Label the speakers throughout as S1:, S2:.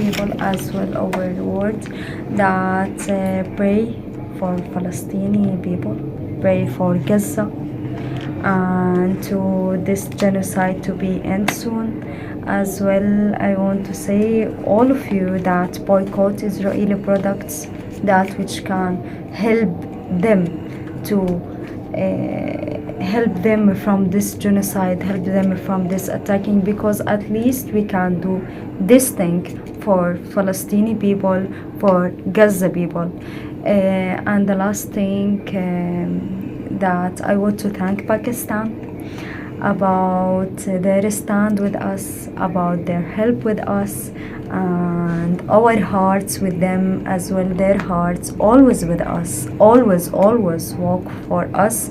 S1: people as well over the world that pray for Palestinian people, pray for Gaza, and to this genocide to be end soon. As well, I want to say all of you that boycott Israeli products, that which can help them to help them from this genocide, help them from this attacking, because at least we can do this thing for Palestinian people, for Gaza people. And the last thing, that I want to thank Pakistan about their stand with us, about their help with us, and our hearts with them as well. Their hearts always with us, always walk for us.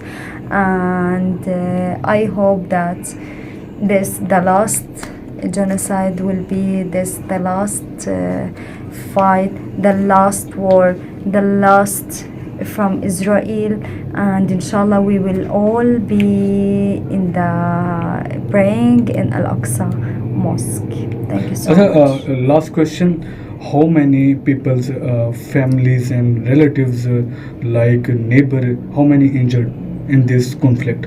S1: And I hope that this the last genocide will be this the last fight, the last war, the last from Israel, and inshallah we will all be in the praying in Al-Aqsa Mosque. Thank you so much.
S2: Last question: how many people's families and relatives, like neighbor, how many injured in this conflict?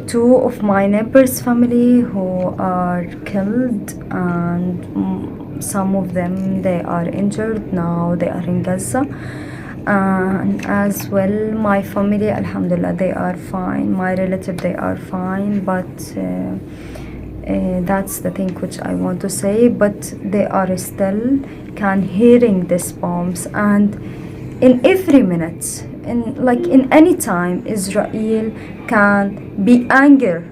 S1: Two of my neighbors' family who are killed, and some of them they are injured now. They are in Gaza, and as well my family, alhamdulillah, they are fine. My relative, they are fine, but that's the thing which I want to say. But they are still can hearing these bombs, and in every minute, in any time, Israel can be angry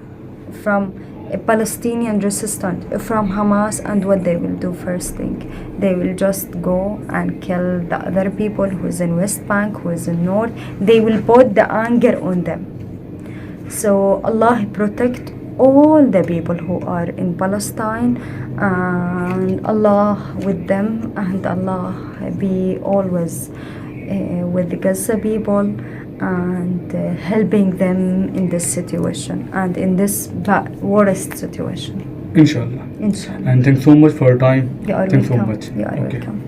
S1: from a Palestinian resistance, from Hamas, and what they will do first thing, they will just go and kill the other people who is in West Bank, who is in North. They will put the anger on them. So Allah protect all the people who are in Palestine, and Allah with them, and Allah be always with the Gaza people, and helping them in this situation and in this worst situation.
S2: Inshallah.
S1: Inshallah.
S2: And thanks so much for your time.
S1: You are
S2: Thanks
S1: welcome.
S2: so much.
S1: You are
S2: Okay.
S1: welcome.